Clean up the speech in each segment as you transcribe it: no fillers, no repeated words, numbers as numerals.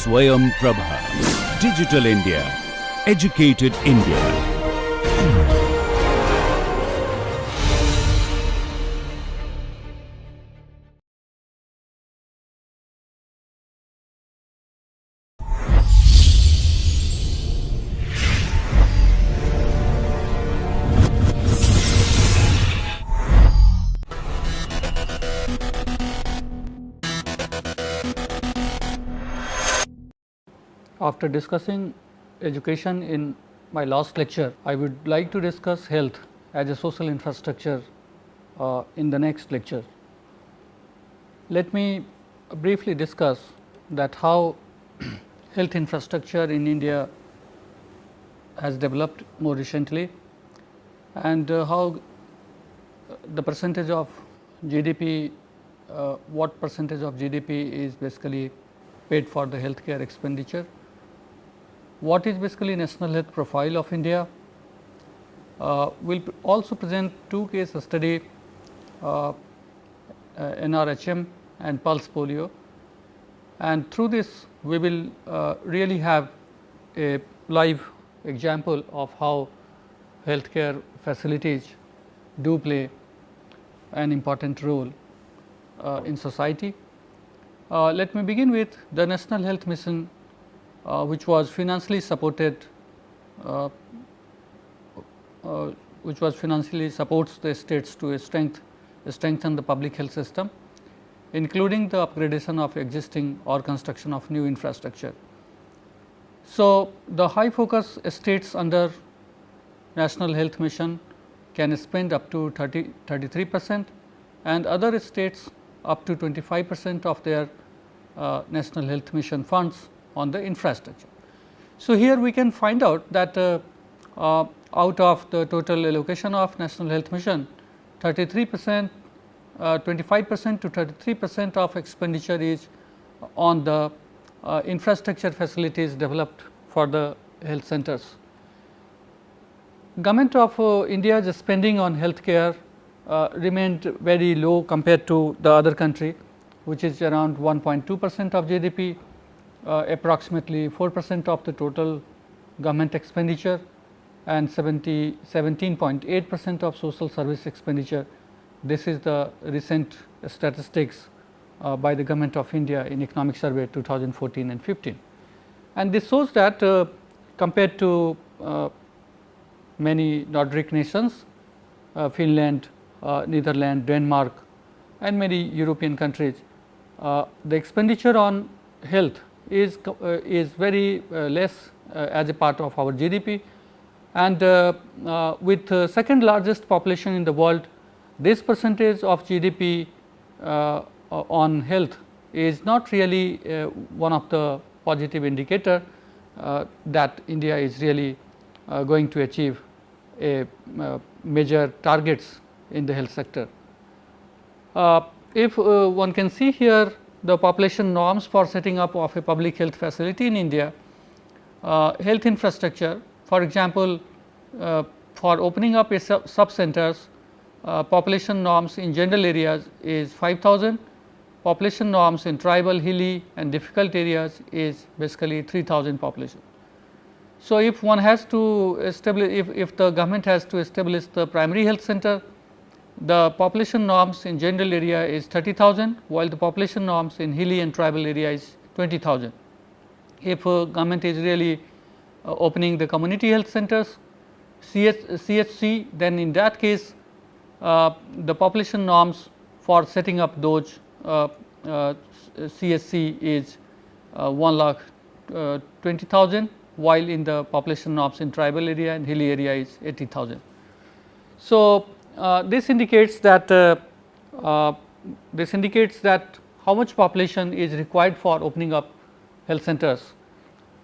Swayam Prabha. Digital India. Educated India. After discussing education in my last lecture, I would like to discuss health as a social infrastructure in the next lecture. Let me briefly discuss that how health infrastructure in India has developed more recently, and how the percentage of GDP, what percentage of GDP is basically paid for the healthcare expenditure. What is basically national health profile of India? We will also present two case study, NRHM and pulse polio, and through this we will really have a live example of how healthcare facilities do play an important role in society. Let me begin with the National Health Mission, which was financially supported, which supports the states to strengthen the public health system, including the upgradation of existing or construction of new infrastructure. So, the high focus states under National Health Mission can spend up to 33% and other states up to 25% of their National Health Mission funds on the infrastructure. So, here we can find out that out of the total allocation of National Health Mission, 25% to 33% of expenditure is on the infrastructure facilities developed for the health centers. Government of India's spending on healthcare remained very low compared to the other country, which is around 1.2% of GDP, approximately 4% of the total government expenditure, and 17.8% of social service expenditure. This is the recent statistics by the Government of India in Economic Survey 2014 and 15. And this shows that compared to many Nordic nations, Finland, Netherlands, Denmark and many European countries, the expenditure on health is very less as a part of our GDP, and with second largest population in the world, this percentage of GDP on health is not really one of the positive indicator that India is really going to achieve a major targets in the health sector. If one can see here the population norms for setting up of a public health facility in India, health infrastructure, for example, for opening up a sub centers, population norms in general areas is 5,000, population norms in tribal, hilly and difficult areas is basically 3,000 population. So, if one has to establish, if the government has to establish the primary health center, the population norms in general area is 30,000, while the population norms in hilly and tribal area is 20,000. If government is really opening the community health centers, CHC, then in that case the population norms for setting up those CHC is 1,20,000, while in the population norms in tribal area and hilly area is 80,000. So, this indicates that how much population is required for opening up health centers.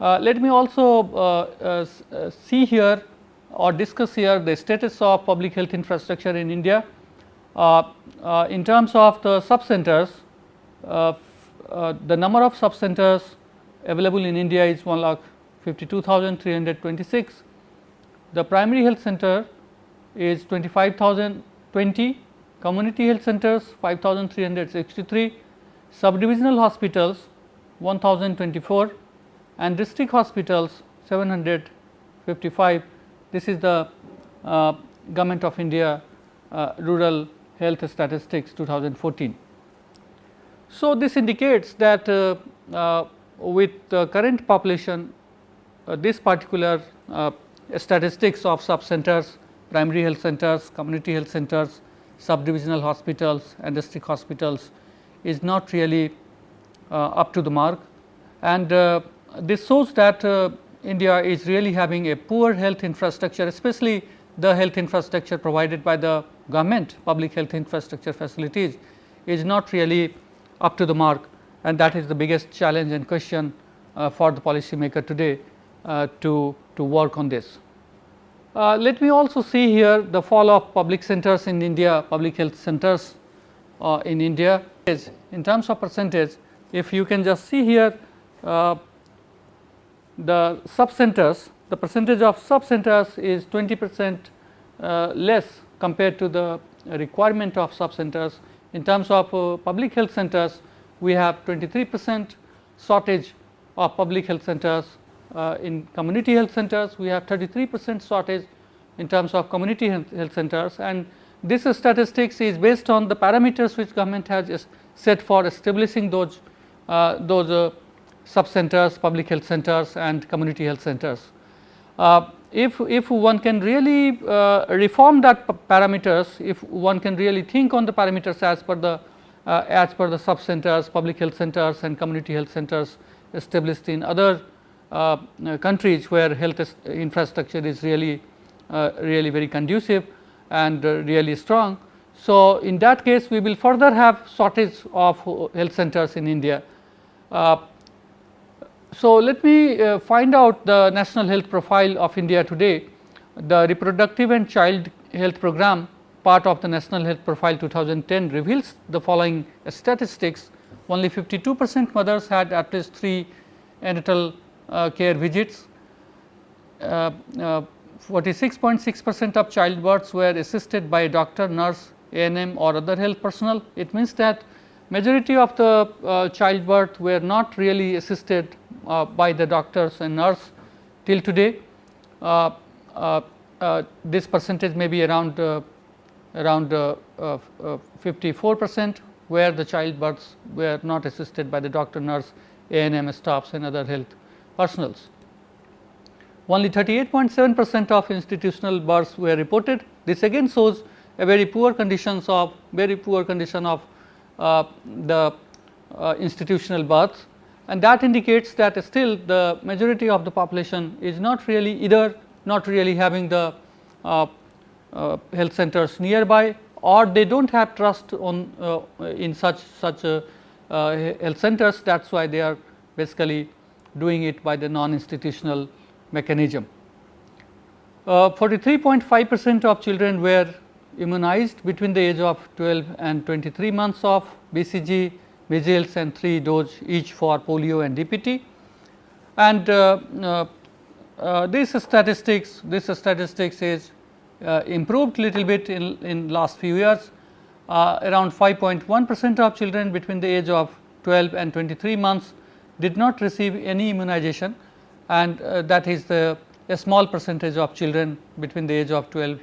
Let me also see here or discuss here the status of public health infrastructure in India. In terms of the sub centers, the number of sub centers available in India is 1,52,326. The primary health center is 25,020, community health centers 5,363, subdivisional hospitals 1,024, and district hospitals 755. This is the Government of India Rural Health Statistics 2014. So, this indicates that with the current population, this particular statistics of sub centers, primary health centers, community health centers, subdivisional hospitals and district hospitals is not really up to the mark, and this shows that India is really having a poor health infrastructure, especially the health infrastructure provided by the government. Public health infrastructure facilities is not really up to the mark, and that is the biggest challenge and question for the policy maker today to work on this. Let me also see here the fall of public centers in India, public health centers in India. In terms of percentage, if you can just see here the sub centers, the percentage of sub centers is 20% less compared to the requirement of sub centers. In terms of public health centers, we have 23% shortage of public health centers. In community health centers, we have 33% shortage in terms of community health centers, and this statistics is based on the parameters which government has set for establishing those sub centers, public health centers and community health centers. If one can really reform that parameters, if one can really think on the parameters as per the sub centers, public health centers and community health centers established in other countries where health infrastructure is really very conducive and really strong. So, in that case we will further have shortage of health centers in India. So, let me find out the national health profile of India today. The reproductive and child health program, part of the national health profile 2010, reveals the following statistics. Only 52% mothers had at least 3 antenatal care visits. 46.6% of childbirths were assisted by a doctor, nurse, ANM or other health personnel. It means that majority of the childbirth were not really assisted by the doctors and nurse till today. This percentage may be around 54%, where the childbirths were not assisted by the doctor, nurse, ANM staffs and other health personnels. Only 38.7% of institutional births were reported. This again shows a very poor condition of the institutional births, and that indicates that still the majority of the population is not really having the health centers nearby, or they do not have trust on in such health centers. That is why they are basically doing it by the non-institutional mechanism. 43.5% of children were immunized between the age of 12 and 23 months of BCG, measles and 3 doses each for polio and DPT. And this statistics is improved little bit in last few years. Around 5.1% of children between the age of 12 and 23 months did not receive any immunization, and that is a small percentage of children between the age of 12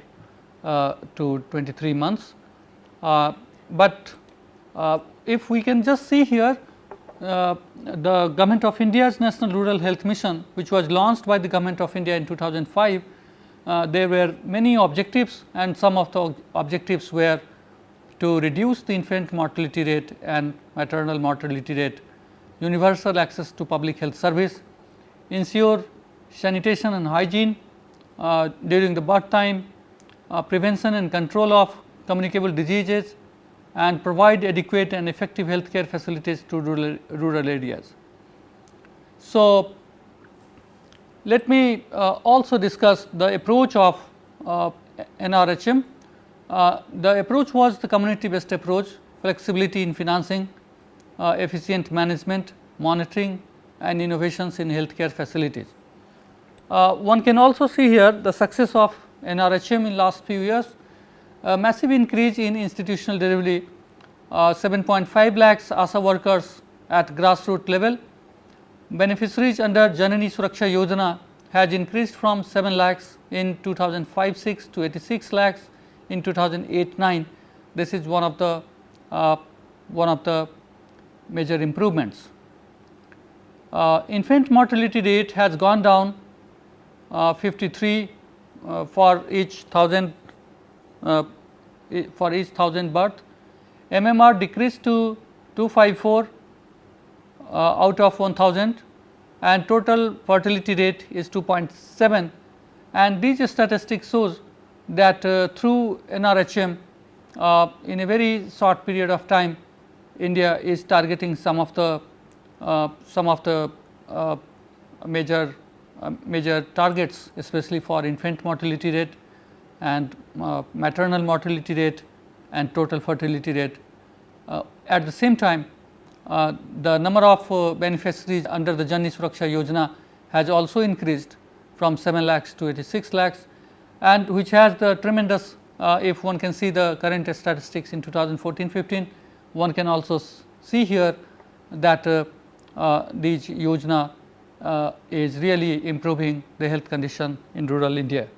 to 23 months. But if we can just see here the Government of India's National Rural Health Mission, which was launched by the Government of India in 2005, there were many objectives, and some of the objectives were to reduce the infant mortality rate and maternal mortality rate, universal access to public health service, ensure sanitation and hygiene during the birth time, prevention and control of communicable diseases, and provide adequate and effective healthcare facilities to rural areas. So, let me also discuss the approach of NRHM. The approach was the community based approach, flexibility in financing, efficient management, monitoring and innovations in healthcare facilities. One can also see here the success of NRHM in last few years, a massive increase in institutional delivery, 7.5 lakhs ASHA workers at grassroots level, beneficiaries under Janani Suraksha Yojana has increased from 7 lakhs in 2005-6 to 86 lakhs in 2008-9. This is one of the major improvements. Infant mortality rate has gone down 53 for each thousand birth. MMR decreased to 254 out of 1000, and total fertility rate is 2.7, and these statistics shows that through NRHM in a very short period of time India is targeting some of the major targets, especially for infant mortality rate and maternal mortality rate and total fertility rate. At the same time, the number of beneficiaries under the Janani Suraksha Yojana has also increased from 7 lakhs to 86 lakhs, and which has the tremendous, if one can see the current statistics in 2014-15, one can also see here that this Yojana is really improving the health condition in rural India.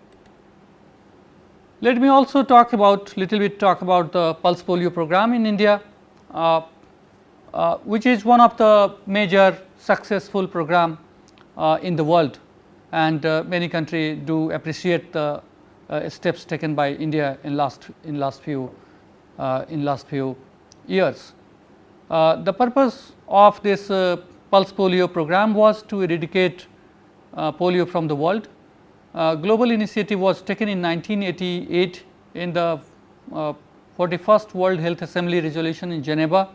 Let me also talk about the pulse polio program in India, which is one of the major successful program in the world, and many countries do appreciate the steps taken by India in last few years. The purpose of this pulse polio program was to eradicate polio from the world. Global initiative was taken in 1988 in the 41st World Health Assembly resolution in Geneva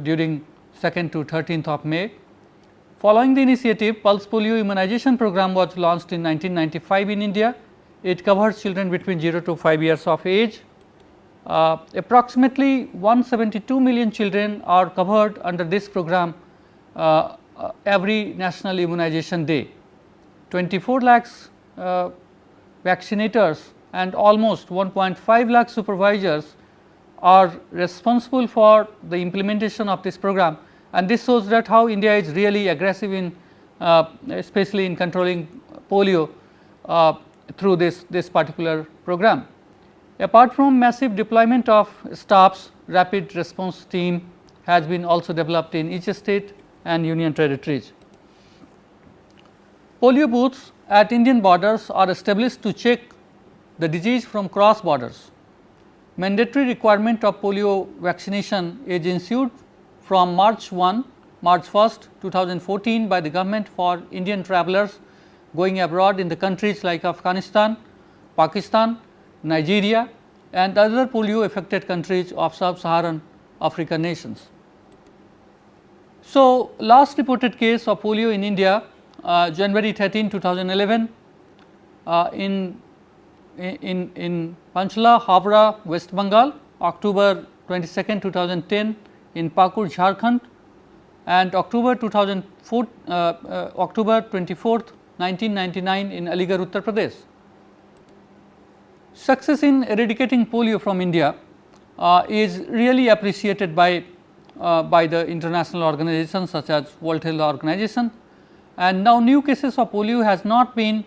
during 2nd to 13th of May. Following the initiative, pulse polio immunization program was launched in 1995 in India. It covers children between 0 to 5 years of age. Approximately 172 million children are covered under this program every national immunization day. 24 lakhs vaccinators and almost 1.5 lakh supervisors are responsible for the implementation of this program, and this shows that how India is really aggressive in especially in controlling polio through this particular program. Apart from massive deployment of staffs, rapid response team has been also developed in each state and union territories. Polio booths at Indian borders are established to check the disease from cross borders. Mandatory requirement of polio vaccination is ensued from March 1st 2014 by the government for Indian travellers going abroad in the countries like Afghanistan, Pakistan, Nigeria and other polio affected countries of sub-Saharan African nations. So, last reported case of polio in India January 13, 2011 in Panchla, Havra, West Bengal, October 22nd, 2010 in Pakur, Jharkhand, and October 24th, 1999 in Aligarh, Uttar Pradesh. Success in eradicating polio from India is really appreciated by the international organizations such as World Health Organization, and now new cases of polio has not been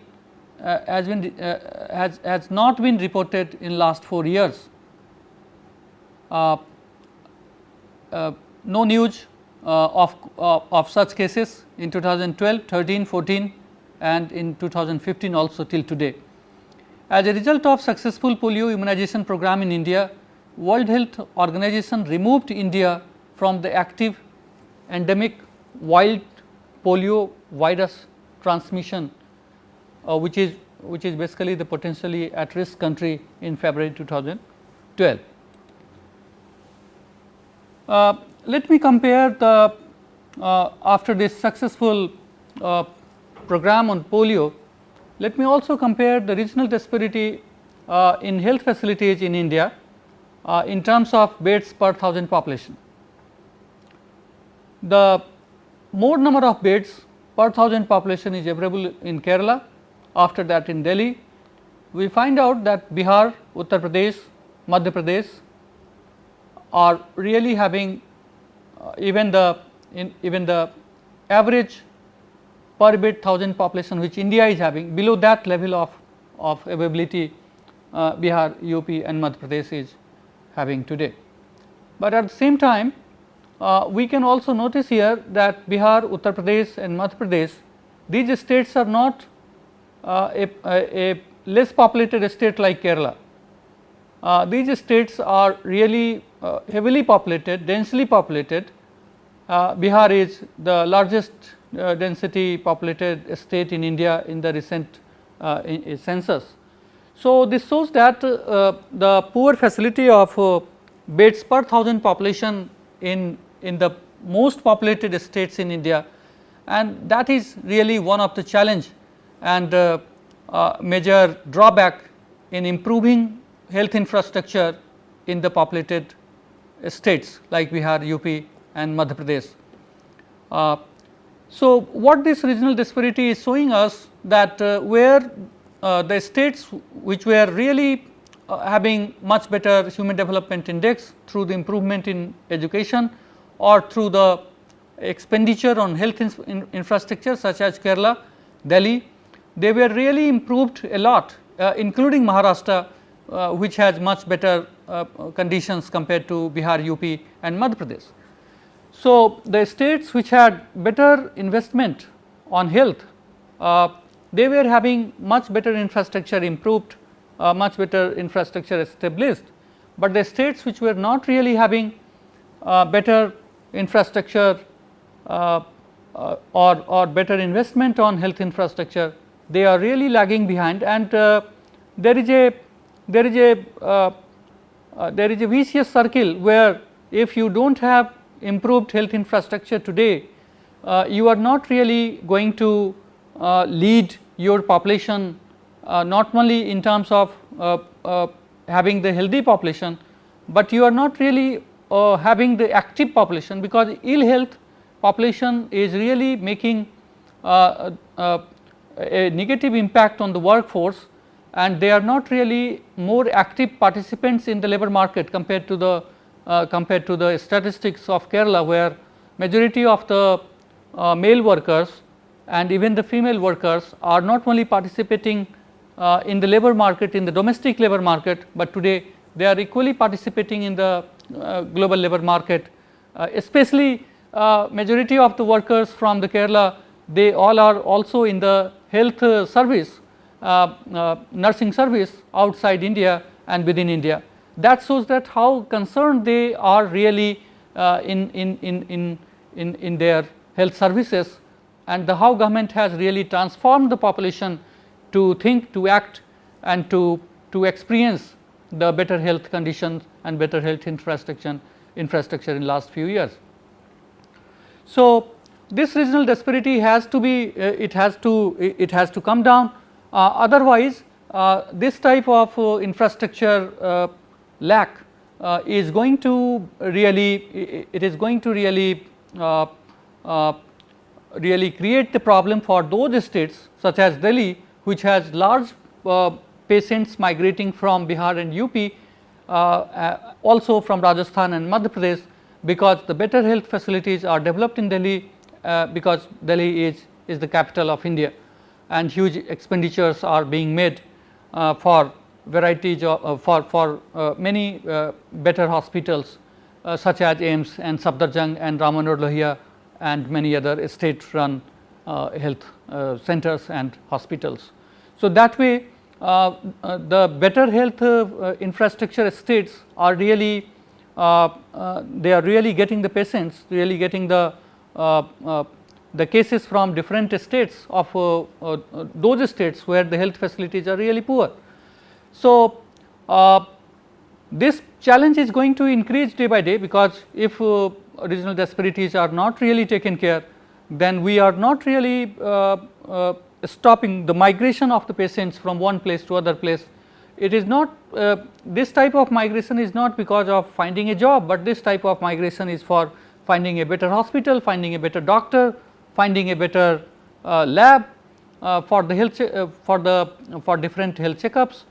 reported in last 4 years. No news of such cases in 2012, 13, 14 and in 2015 also till today. As a result of successful polio immunization program in India, World Health Organization removed India from the active endemic wild polio virus transmission, which is basically the potentially at risk country in February 2012. Let me compare the after this successful program on polio, let me also compare the regional disparity in health facilities in India in terms of beds per thousand population. The more number of beds per thousand population is available in Kerala, after that in Delhi. We find out that Bihar, Uttar Pradesh, Madhya Pradesh are really having even the in even the average per bed 1000 population which India is having, below that level of availability Bihar, UP and Madhya Pradesh is having today. But at the same time we can also notice here that Bihar, Uttar Pradesh and Madhya Pradesh, these states are not a less populated state like Kerala. These states are really heavily populated, densely populated. Bihar is the largest density populated state in India in the recent census. So, this shows that the poor facility of beds per 1000 population in the most populated states in India, and that is really one of the challenge and major drawback in improving health infrastructure in the populated states like Bihar, UP and Madhya Pradesh. So, what this regional disparity is showing us that where the states which were really having much better human development index through the improvement in education or through the expenditure on health infrastructure such as Kerala, Delhi, they were really improved a lot including Maharashtra which has much better conditions compared to Bihar, UP and Madhya Pradesh. So, the states which had better investment on health, they were having much better infrastructure improved, much better infrastructure established, but the states which were not really having better infrastructure or better investment on health infrastructure, they are really lagging behind, and there is a vicious circle where if you do not have improved health infrastructure today, you are not really going to lead your population not only in terms of having the healthy population, but you are not really having the active population, because ill health population is really making a negative impact on the workforce, and they are not really more active participants in the labor market compared to the statistics of Kerala, where majority of the male workers and even the female workers are not only participating in the labor market, in the domestic labor market, but today they are equally participating in the global labor market, especially majority of the workers from the Kerala, they all are also in the health service, nursing service outside India and within India. That shows that how concerned they are really in their health services, and how government has really transformed the population to think, to act and to experience the better health conditions and better health infrastructure in last few years. So, this regional disparity has to be it has to come down, otherwise this type of infrastructure lack is going to really really create the problem for those states such as Delhi, which has large patients migrating from Bihar and UP, also from Rajasthan and Madhya Pradesh, because the better health facilities are developed in Delhi, because Delhi is the capital of India, and huge expenditures are being made for varieties of for many better hospitals such as AIIMS and Safdarjung and Ram Manohar Lohia and many other state run health centers and hospitals. So, that way the better health infrastructure states are really they are really getting the patients, really getting the cases from different states of those states where the health facilities are really poor. So, this challenge is going to increase day by day, because if regional disparities are not really taken care, then we are not really stopping the migration of the patients from one place to other place. It is not this type of migration is not because of finding a job, but this type of migration is for finding a better hospital, finding a better doctor, finding a better lab for the health for different health checkups.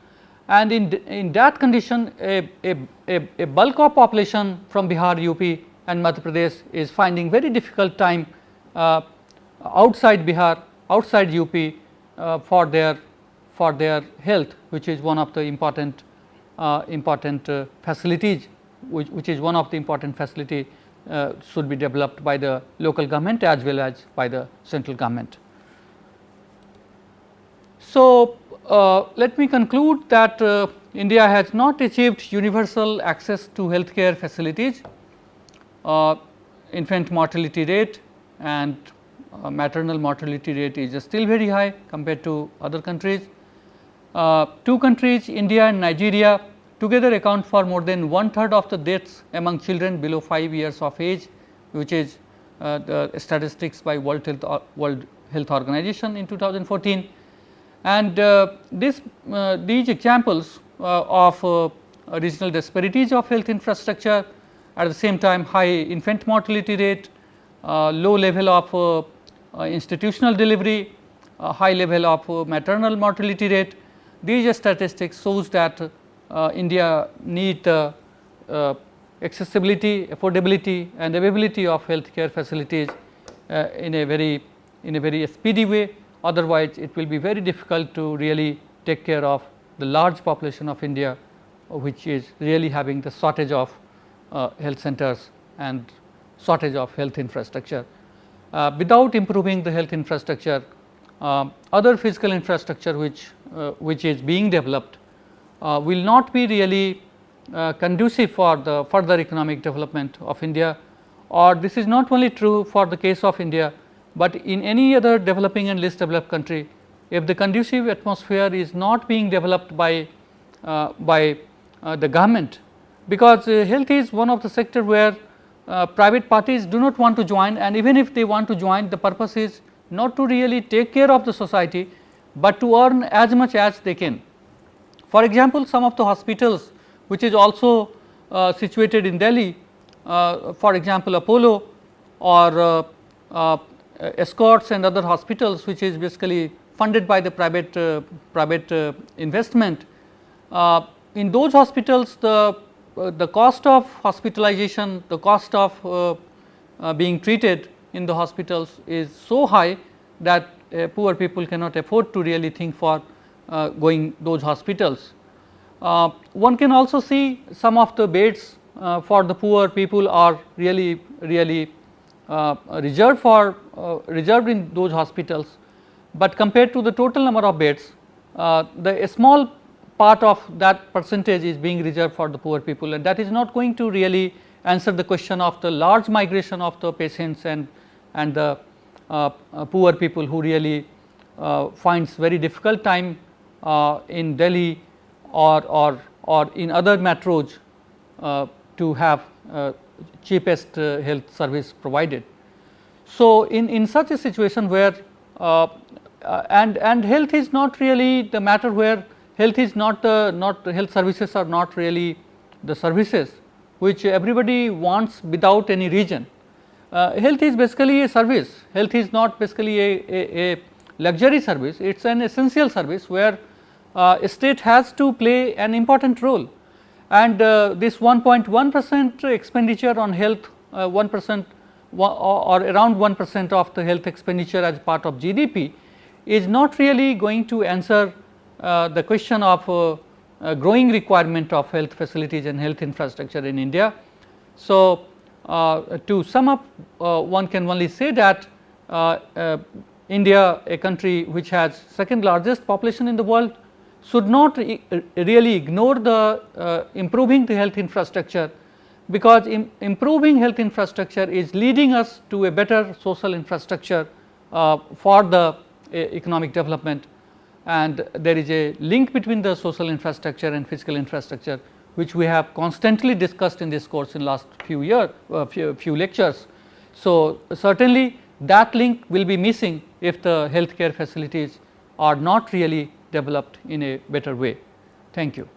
And in that condition, a bulk of population from Bihar, UP and Madhya Pradesh is finding very difficult time outside Bihar, outside UP for their health, which is one of the important facilities, which is one of the important facility should be developed by the local government as well as by the central government. So, let me conclude that India has not achieved universal access to healthcare facilities. Infant mortality rate and maternal mortality rate is still very high compared to other countries. Two countries, India and Nigeria, together account for more than 1/3 of the deaths among children below 5 years of age, which is the statistics by World Health Organization in 2014. And these examples of regional disparities of health infrastructure, at the same time high infant mortality rate, low level of institutional delivery, high level of maternal mortality rate, these statistics shows that India need accessibility, affordability and availability of healthcare facilities in a very speedy way. Otherwise, it will be very difficult to really take care of the large population of India, which is really having the shortage of health centers and shortage of health infrastructure. Without improving the health infrastructure, other physical infrastructure which is being developed will not be really conducive for the further economic development of India, or this is not only true for the case of India, but in any other developing and least developed country. If the conducive atmosphere is not being developed by the government, because health is one of the sector where private parties do not want to join, and even if they want to join, the purpose is not to really take care of the society, but to earn as much as they can. For example, some of the hospitals which is also situated in Delhi, for example Apollo or Escorts and other hospitals, which is basically funded by the private investment. In those hospitals, the cost of hospitalization, the cost of being treated in the hospitals is so high that poor people cannot afford to really think for going those hospitals. One can also see some of the beds for the poor people are really reserved in those hospitals, but compared to the total number of beds, a small part of that percentage is being reserved for the poor people, and that is not going to really answer the question of the large migration of the patients and the poor people who really finds very difficult time in Delhi or in other metros to have cheapest health service provided. So, in such a situation where and health is not really the matter where health is not health services are not really the services which everybody wants without any reason. Health is basically a service. Health is not basically a luxury service, it is an essential service where state has to play an important role, and this 1.1% expenditure on health, 1% or around 1% of the health expenditure as part of GDP is not really going to answer the question of growing requirement of health facilities and health infrastructure in India. So, to sum up, one can only say that India, a country which has second largest population in the world, should not really ignore the improving the health infrastructure, because improving health infrastructure is leading us to a better social infrastructure for the economic development, and there is a link between the social infrastructure and physical infrastructure, which we have constantly discussed in this course in last few lectures. So, certainly that link will be missing if the healthcare facilities are not really developed in a better way. Thank you.